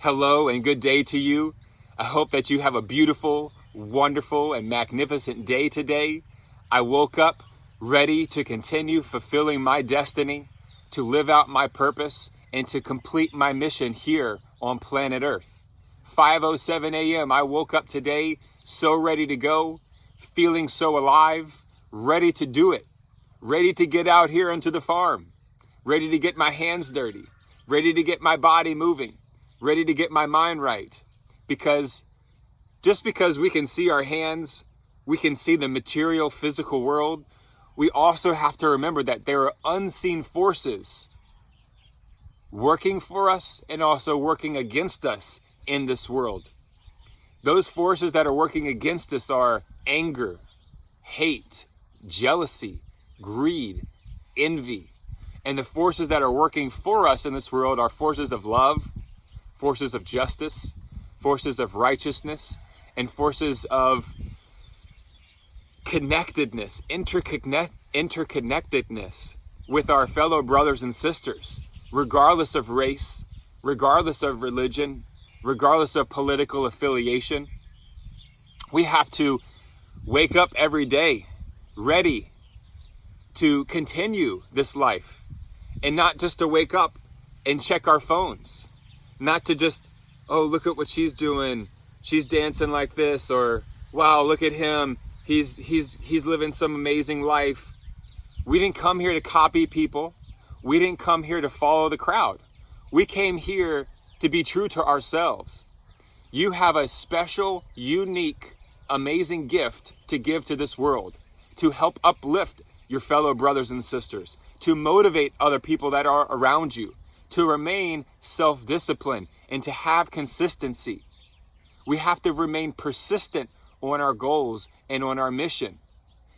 Hello and good day to you. I hope that you have a beautiful, wonderful, and magnificent day today. I woke up ready to continue fulfilling my destiny, to live out my purpose, and to complete my mission here on planet Earth. 5:07 a.m. I woke up today so ready to go, feeling so alive, ready to do it, ready to get out here into the farm, ready to get my hands dirty, ready to get my body moving, ready to get my mind right. Because just because we can see our hands, we can see the material physical world, we also have to remember that there are unseen forces working for us and also working against us in this world. Those forces that are working against us are anger, hate, jealousy, greed, envy. And the forces that are working for us in this world are forces of love, forces of justice, forces of righteousness, and forces of connectedness, interconnectedness with our fellow brothers and sisters, regardless of race, regardless of religion, regardless of political affiliation. We have to wake up every day ready to continue this life, and not just to wake up and check our phones. Not to just, oh, look at what she's doing. She's dancing like this, or wow, look at him. He's living some amazing life. We didn't come here to copy people. We didn't come here to follow the crowd. We came here to be true to ourselves. You have a special, unique, amazing gift to give to this world, to help uplift your fellow brothers and sisters, to motivate other people that are around you, to remain self-disciplined, and to have consistency. We have to remain persistent on our goals and on our mission.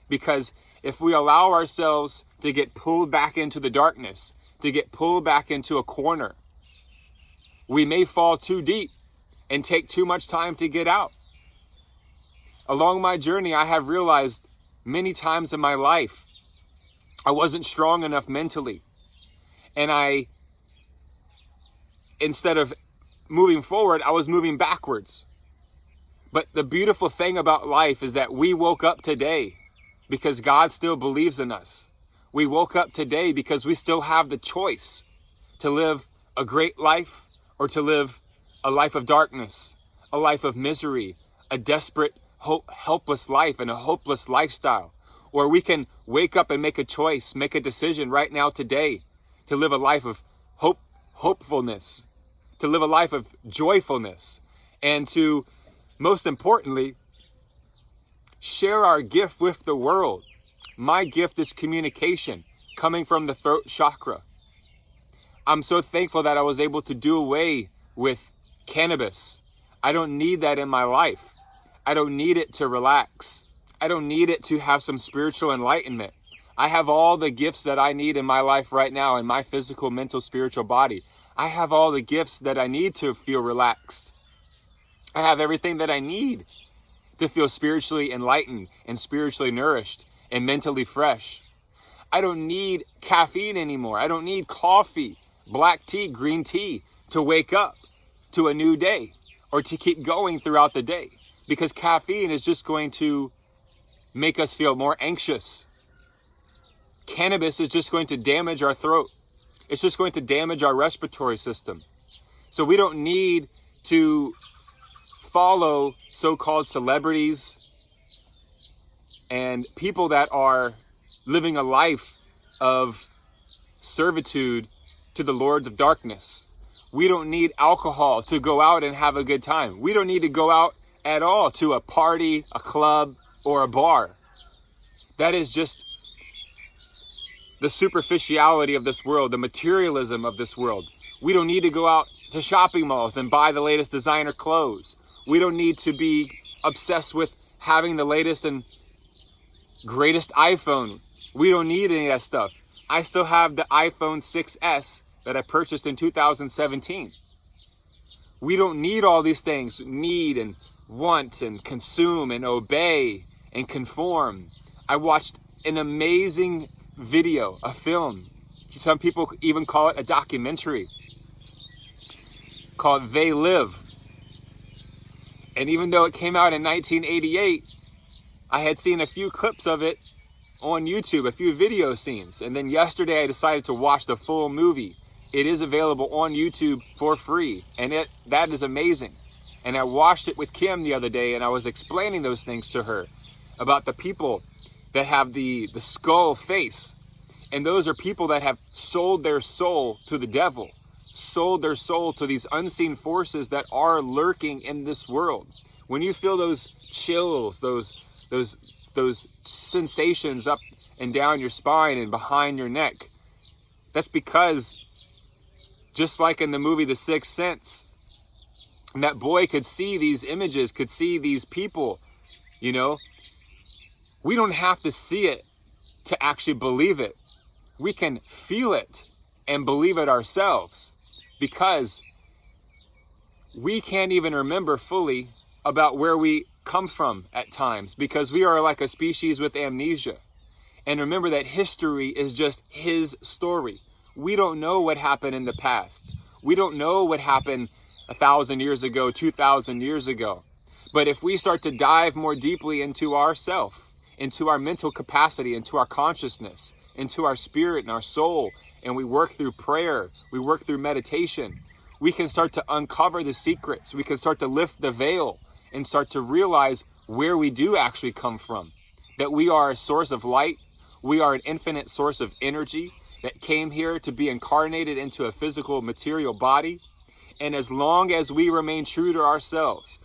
Because if we allow ourselves to get pulled back into the darkness, to get pulled back into a corner, we may fall too deep and take too much time to get out. Along my journey, I have realized many times in my life, I wasn't strong enough mentally. And instead of moving forward, I was moving backwards. But the beautiful thing about life is that we woke up today because God still believes in us. We woke up today because we still have the choice to live a great life or to live a life of darkness, a life of misery, a desperate, helpless life and a hopeless lifestyle. Or we can wake up and make a choice, make a decision right now today to live a life of hopefulness, to live a life of joyfulness, and to, most importantly, share our gift with the world. My gift is communication, coming from the throat chakra. I'm so thankful that I was able to do away with cannabis. I don't need that in my life. I don't need it to relax. I don't need it to have some spiritual enlightenment. I have all the gifts that I need in my life right now, in my physical, mental, spiritual body. I have all the gifts that I need to feel relaxed. I have everything that I need to feel spiritually enlightened and spiritually nourished and mentally fresh. I don't need caffeine anymore. I don't need coffee, black tea, green tea to wake up to a new day or to keep going throughout the day, because caffeine is just going to make us feel more anxious. Cannabis is just going to damage our throat. It's just going to damage our respiratory system. So we don't need to follow so-called celebrities and people that are living a life of servitude to the lords of darkness. We don't need alcohol to go out and have a good time. We don't need to go out at all to a party, a club, or a bar. That is just the superficiality of this world, the materialism of this world. We don't need to go out to shopping malls and buy the latest designer clothes. We don't need to be obsessed with having the latest and greatest iPhone. We don't need any of that stuff. I still have the iPhone 6S that I purchased in 2017. We don't need all these things. Need and want and consume and obey and conform. I watched an amazing video, a film. Some people even call it a documentary, called They Live. And even though it came out in 1988, I had seen a few clips of it on YouTube, a few video scenes. And then yesterday I decided to watch the full movie. It is available on YouTube for free, and that is amazing. And I watched it with Kim the other day, and I was explaining those things to her about the people that have the skull face. And those are people that have sold their soul to the devil, sold their soul to these unseen forces that are lurking in this world. When you feel those chills, those sensations up and down your spine and behind your neck, that's because, just like in the movie The Sixth Sense, that boy could see these images, could see these people, you know. We don't have to see it to actually believe it. We can feel it and believe it ourselves, because we can't even remember fully about where we come from at times, because we are like a species with amnesia. And remember that history is just his story. We don't know what happened in the past. We don't know what happened 1,000 years ago, 2,000 years ago. But if we start to dive more deeply into ourself, into our mental capacity, into our consciousness, into our spirit and our soul, and we work through prayer, we work through meditation, we can start to uncover the secrets. We can start to lift the veil and start to realize where we do actually come from. That we are a source of light. We are an infinite source of energy that came here to be incarnated into a physical material body. And as long as we remain true to ourselves,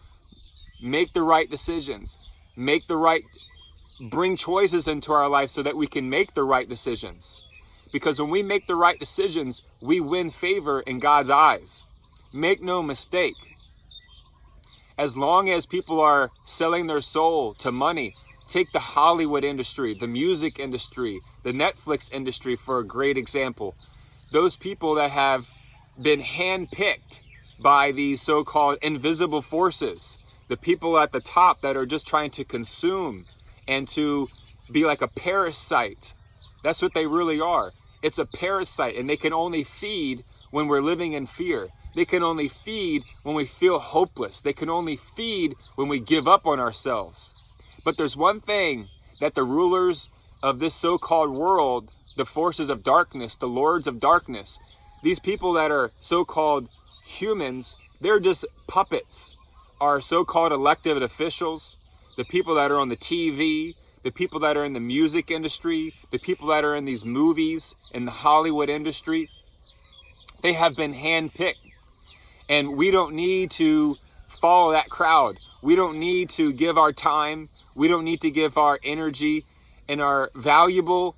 make the right decisions, bring choices into our life so that we can make the right decisions. Because when we make the right decisions, we win favor in God's eyes. Make no mistake. As long as people are selling their soul to money, take the Hollywood industry, the music industry, the Netflix industry for a great example. Those people that have been handpicked by these so-called invisible forces, the people at the top that are just trying to consume and to be like a parasite. That's what they really are. It's a parasite, and they can only feed when we're living in fear. They can only feed when we feel hopeless. They can only feed when we give up on ourselves. But there's one thing that the rulers of this so-called world, the forces of darkness, the lords of darkness, these people that are so-called humans, they're just puppets. Our so-called elected officials, the people that are on the TV, the people that are in the music industry, the people that are in these movies, in the Hollywood industry, they have been handpicked. And we don't need to follow that crowd. We don't need to give our time. We don't need to give our energy and our valuable,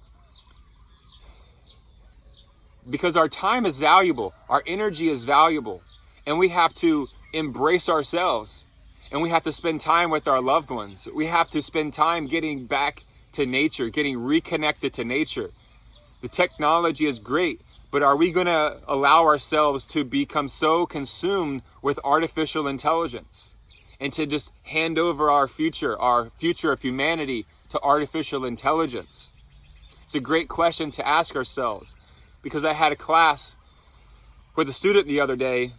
because our time is valuable. Our energy is valuable. And we have to embrace ourselves. And we have to spend time with our loved ones. We have to spend time getting back to nature, getting reconnected to nature. The technology is great, but are we going to allow ourselves to become so consumed with artificial intelligence and to just hand over our future of humanity to artificial intelligence? It's a great question to ask ourselves, because I had a class with a student the other day,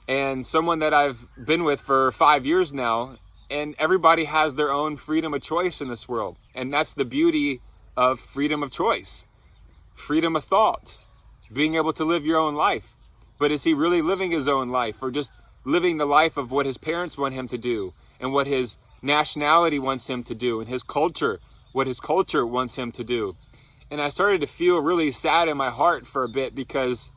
and someone that I've been with for 5 years now, and everybody has their own freedom of choice in this world. And that's the beauty of freedom of choice, freedom of thought, being able to live your own life. But is he really living his own life, or just living the life of what his parents want him to do, and what his nationality wants him to do, and his culture, what his culture wants him to do? And I started to feel really sad in my heart for a bit, because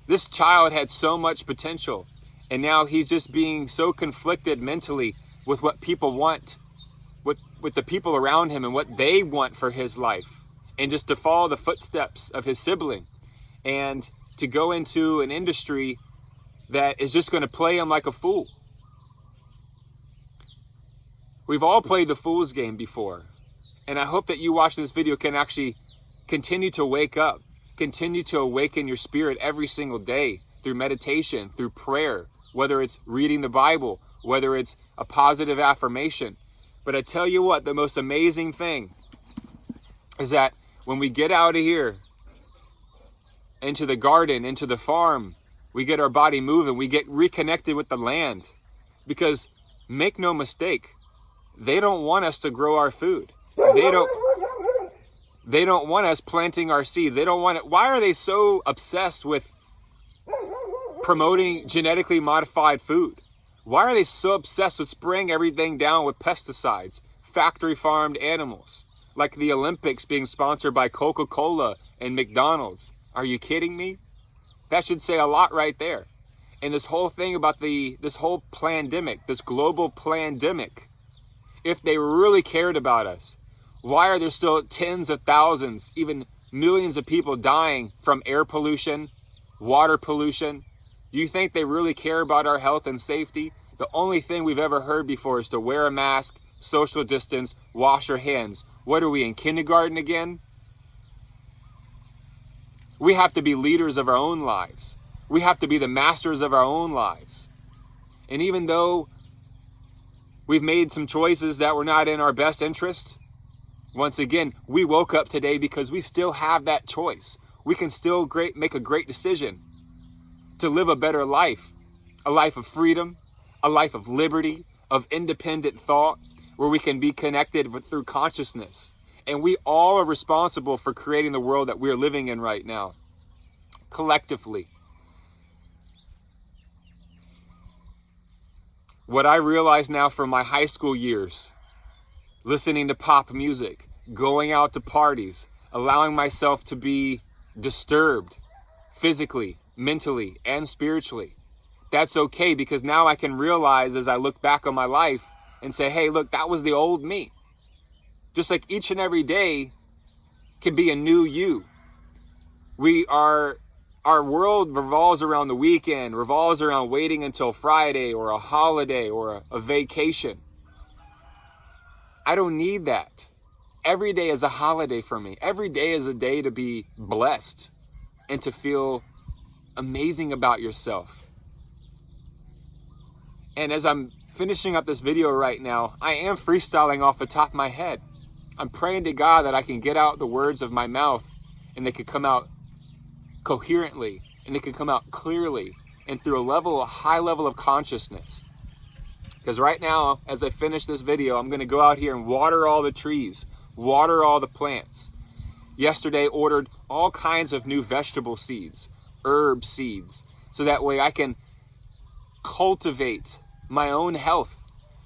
this child had so much potential, and now he's just being so conflicted mentally with what people want, with the people around him and what they want for his life, and just to follow the footsteps of his sibling, and to go into an industry that is just going to play him like a fool. We've all played the fool's game before, and I hope that you watch this video can actually continue to wake up. Continue to awaken your spirit every single day through meditation, through prayer, whether it's reading the Bible, whether it's a positive affirmation. But I tell you what, the most amazing thing is that when we get out of here, into the garden, into the farm, We get our body moving. We get reconnected with the land. Because make no mistake, they don't want us to grow our food. They don't want us planting our seeds. They don't want it. Why are they so obsessed with promoting genetically modified food? Why are they so obsessed with spraying everything down with pesticides, factory farmed animals, like the Olympics being sponsored by Coca-Cola and McDonald's? Are you kidding me? That should say a lot right there. And this whole thing about this whole pandemic, this global pandemic, if they really cared about us, why are there still tens of thousands, even millions of people dying from air pollution, water pollution? You think they really care about our health and safety? The only thing we've ever heard before is to wear a mask, social distance, wash your hands. What are we, in kindergarten again? We have to be leaders of our own lives. We have to be the masters of our own lives. And even though we've made some choices that were not in our best interest, once again, we woke up today because we still have that choice. We can still make a great decision to live a better life, a life of freedom, a life of liberty, of independent thought, where we can be connected through consciousness. And we all are responsible for creating the world that we're living in right now, collectively. What I realize now from my high school years, listening to pop music, going out to parties, allowing myself to be disturbed physically, mentally, and spiritually. That's okay, because now I can realize as I look back on my life and say, hey, look, that was the old me. Just like each and every day can be a new you. Our world revolves around the weekend, revolves around waiting until Friday or a holiday or a vacation. I don't need that. Every day is a holiday for me. Every day is a day to be blessed and to feel amazing about yourself. And as I'm finishing up this video right now, I am freestyling off the top of my head. I'm praying to God that I can get out the words of my mouth and they could come out coherently and they could come out clearly and through a high level of consciousness. Because right now, as I finish this video, I'm going to go out here and water all the trees, water all the plants. Yesterday, ordered all kinds of new vegetable seeds, herb seeds, so that way I can cultivate my own health,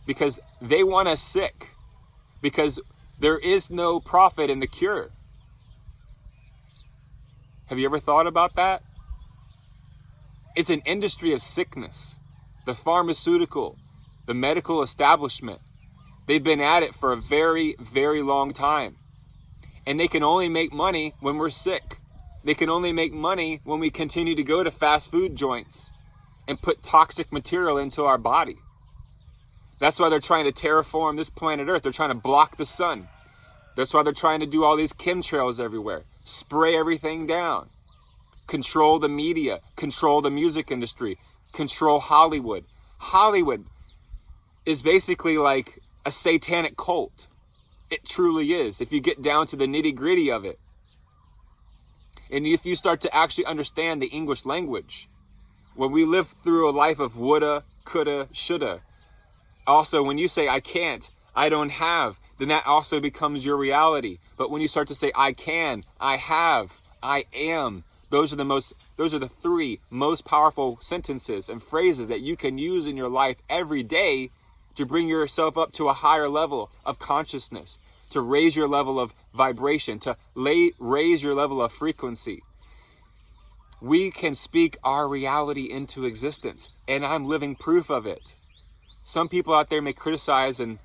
because they want us sick, because there is no profit in the cure. Have you ever thought about that? It's an industry of sickness. The pharmaceutical, the medical establishment, they've been at it for a very, very long time. And they can only make money when we're sick. They can only make money when we continue to go to fast food joints and put toxic material into our body. That's why they're trying to terraform this planet Earth. They're trying to block the sun. That's why they're trying to do all these chemtrails everywhere. Spray everything down. Control the media. Control the music industry. Control Hollywood. Hollywood is basically like a satanic cult. It truly is, if you get down to the nitty-gritty of it. And if you start to actually understand the English language. When we live through a life of woulda, coulda, shoulda. Also, when you say, I can't, I don't have, then that also becomes your reality. But when you start to say, I can, I have, I am, those are the three most powerful sentences and phrases that you can use in your life every day to bring yourself up to a higher level of consciousness, to raise your level of vibration, to raise your level of frequency. We can speak our reality into existence, and I'm living proof of it. Some people out there may criticize and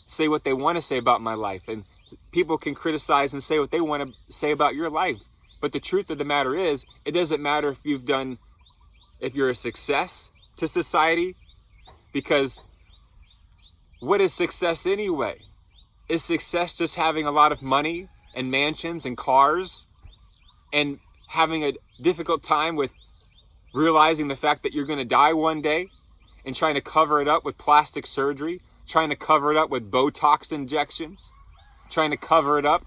say what they want to say about my life, and people can criticize and say what they want to say about your life. But the truth of the matter is, it doesn't matter if you're a success to society, because what is success anyway? Is success just having a lot of money and mansions and cars and having a difficult time with realizing the fact that you're going to die one day and trying to cover it up with plastic surgery, trying to cover it up with Botox injections, trying to cover it up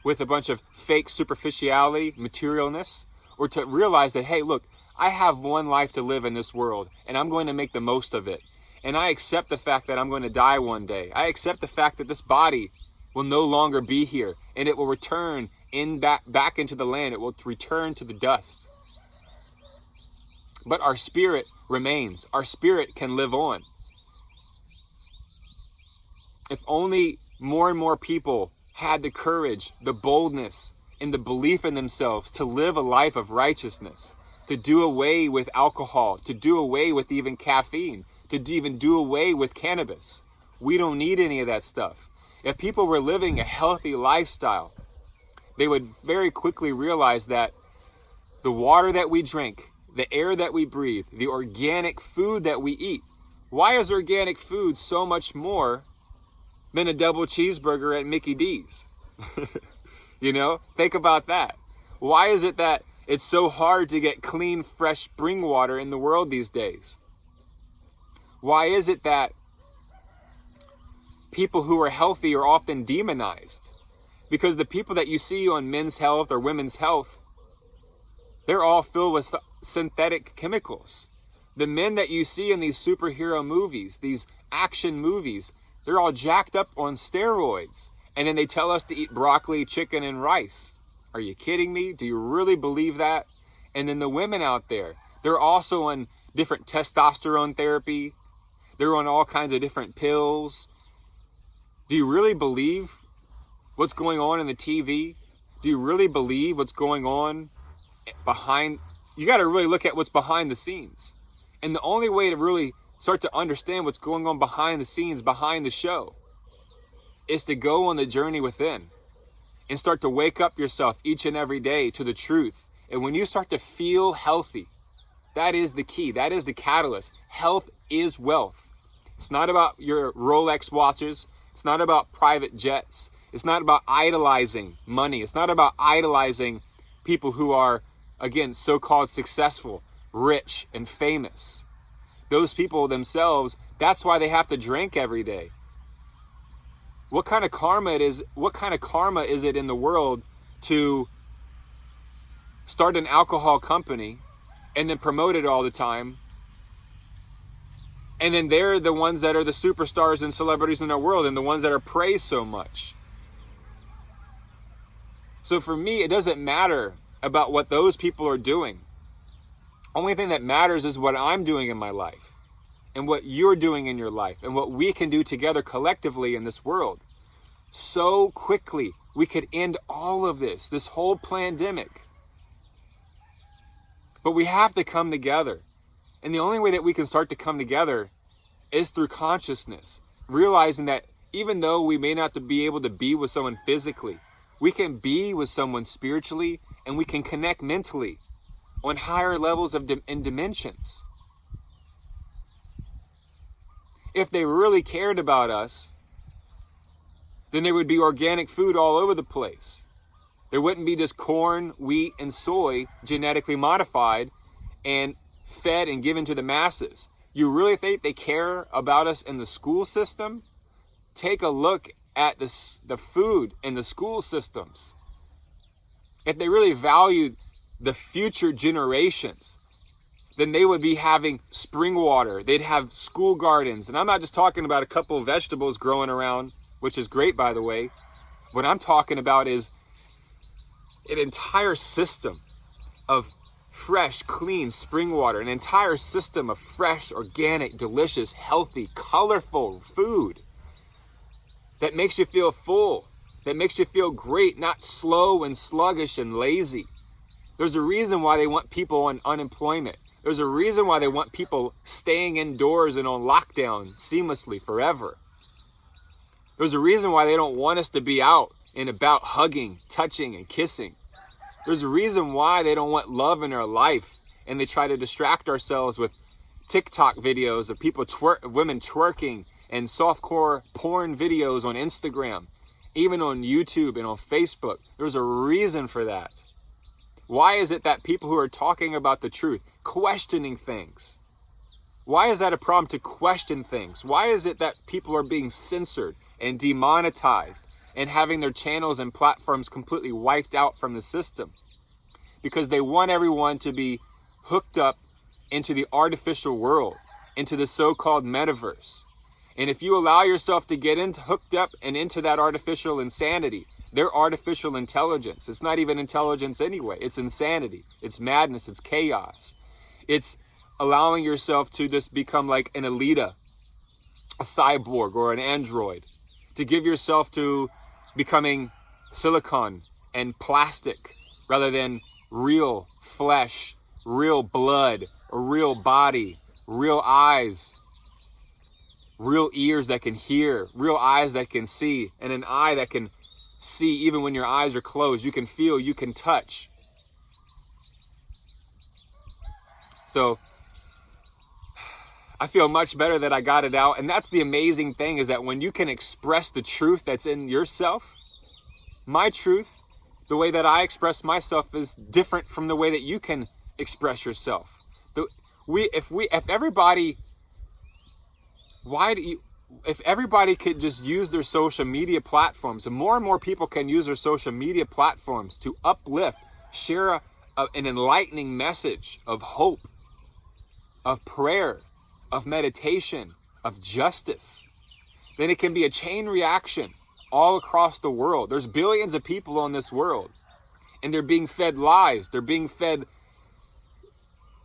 with a bunch of fake superficiality, materialness, or to realize that, hey, look, I have one life to live in this world, and I'm going to make the most of it. And I accept the fact that I'm going to die one day. I accept the fact that this body will no longer be here, and it will return back into the land. It will return to the dust. But our spirit remains. Our spirit can live on. If only more and more people had the courage, the boldness, and the belief in themselves to live a life of righteousness, to do away with alcohol, to do away with even caffeine, to even do away with cannabis. We don't need any of that stuff. If people were living a healthy lifestyle, they would very quickly realize that the water that we drink, the air that we breathe, the organic food that we eat. Why is organic food so much more than a double cheeseburger at Mickey D's? You know, think about that. Why is it that it's so hard to get clean, fresh spring water in the world these days? Why is it that people who are healthy are often demonized? Because the people that you see on Men's Health or Women's Health, they're all filled with synthetic chemicals. The men that you see in these superhero movies, these action movies, they're all jacked up on steroids. And then they tell us to eat broccoli, chicken, and rice. Are you kidding me? Do you really believe that? And then the women out there, they're also on different testosterone therapy. They're on all kinds of different pills. Do you really believe what's going on in the TV? Do you really believe what's going on behind? You got to really look at what's behind the scenes. And the only way to really start to understand what's going on behind the scenes, behind the show, is to go on the journey within and start to wake up yourself each and every day to the truth. And when you start to feel healthy, that is the key. That is the catalyst. Health is wealth. It's not about your Rolex watches. It's not about private jets. It's not about idolizing money. It's not about idolizing people who are, again, so-called successful, rich, and famous. Those people themselves, that's why they have to drink every day. What kind of karma is it in the world to start an alcohol company and then promote it all the time? And then they're the ones that are the superstars and celebrities in our world and the ones that are praised so much. So for me, it doesn't matter about what those people are doing. Only thing that matters is what I'm doing in my life and what you're doing in your life and what we can do together collectively in this world. So quickly, we could end all of this whole pandemic. But we have to come together. And the only way that we can start to come together is through consciousness. Realizing that even though we may not be able to be with someone physically, we can be with someone spiritually and we can connect mentally on higher levels and dimensions. If they really cared about us, then there would be organic food all over the place. There wouldn't be just corn, wheat, and soy genetically modified and fed and given to the masses. You really think they care about us in the school system? Take a look at the food in the school systems. If they really valued the future generations, then they would be having spring water. They'd have school gardens. And I'm not just talking about a couple of vegetables growing around, which is great, by the way. What I'm talking about is an entire system of fresh, clean spring water, an entire system of fresh, organic, delicious, healthy, colorful food that makes you feel full, that makes you feel great, not slow and sluggish and lazy. There's a reason why they want people on unemployment. There's a reason why they want people staying indoors and on lockdown seamlessly forever. There's a reason why they don't want us to be out and about hugging, touching, and kissing. There's a reason why they don't want love in our life, and they try to distract ourselves with TikTok videos of people women twerking and softcore porn videos on Instagram, even on YouTube and on Facebook. There's a reason for that. Why is it that people who are talking about the truth, questioning things, why is that a problem to question things? Why is it that people are being censored and demonetized and having their channels and platforms completely wiped out from the system? Because they want everyone to be hooked up into the artificial world, into the so-called metaverse. And if you allow yourself to get hooked up and into that artificial insanity, their artificial intelligence, it's not even intelligence anyway, it's insanity, it's madness, it's chaos. It's allowing yourself to just become like an Alita, a cyborg or an android, to give yourself to becoming silicon and plastic rather than real flesh, real blood, a real body, real eyes, real ears that can hear, real eyes that can see, and an eye that can see even when your eyes are closed. You can feel, you can touch. So I feel much better that I got it out. And that's the amazing thing, is that when you can express the truth that's in yourself, my truth, the way that I express myself is different from the way that you can express yourself. If everybody could just use their social media platforms, and more people can use their social media platforms to uplift, share an enlightening message of hope, of prayer, of meditation, of justice, then it can be a chain reaction all across the world. There's billions of people on this world, and they're being fed lies. They're being fed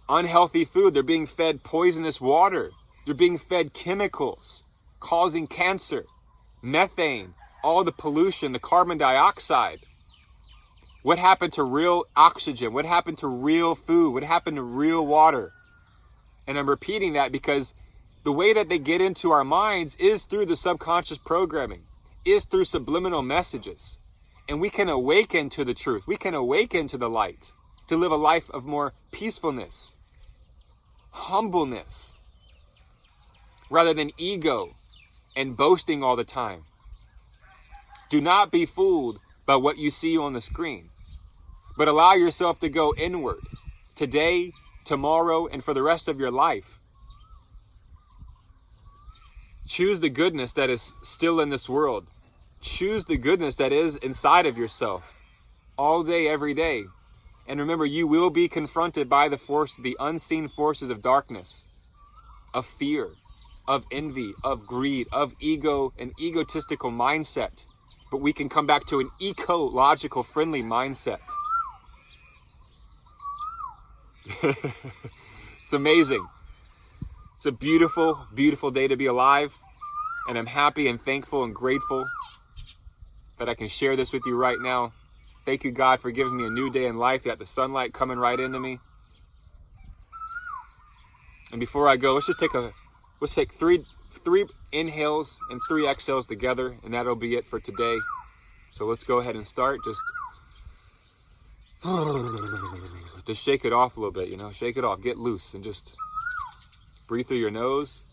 unhealthy food. They're being fed poisonous water. They're being fed chemicals causing cancer, methane, all the pollution, the carbon dioxide. What happened to real oxygen? What happened to real food? What happened to real water? And I'm repeating that because the way that they get into our minds is through the subconscious programming, is through subliminal messages. And we can awaken to the truth. We can awaken to the light to live a life of more peacefulness, humbleness, rather than ego and boasting all the time. Do not be fooled by what you see on the screen, but allow yourself to go inward today, tomorrow, and for the rest of your life. Choose the goodness that is still in this world. Choose the goodness that is inside of yourself all day, every day. And remember, you will be confronted by the unseen forces of darkness, of fear, of envy, of greed, of ego, an egotistical mindset. But we can come back to an ecological friendly mindset. It's amazing. It's a beautiful, beautiful day to be alive. And I'm happy and thankful and grateful that I can share this with you right now. Thank you, God, for giving me a new day in life. You got the sunlight coming right into me. And before I go, let's take three inhales and 3 exhales together, and that'll be it for today. So let's go ahead and start. Just shake it off a little bit, shake it off, get loose, and just breathe through your nose.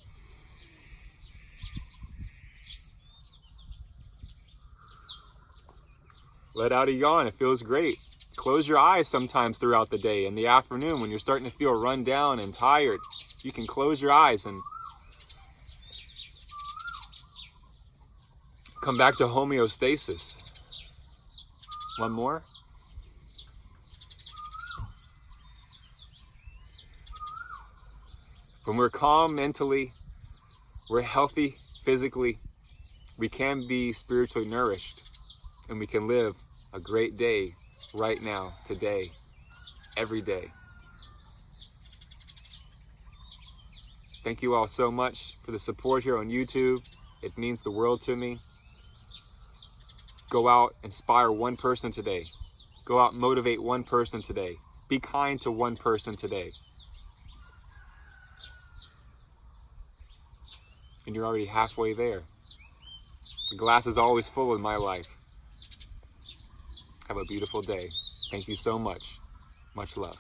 Let out a yawn. It feels great. Close your eyes sometimes throughout the day. In the afternoon, when you're starting to feel run down and tired, you can close your eyes and come back to homeostasis. One more. When we're calm mentally, we're healthy physically, we can be spiritually nourished, and we can live a great day right now, today, every day. Thank you all so much for the support here on YouTube. It means the world to me. Go out, inspire one person today. Go out, motivate one person today. Be kind to one person today. And you're already halfway there. The glass is always full in my life. Have a beautiful day. Thank you so much. Much love.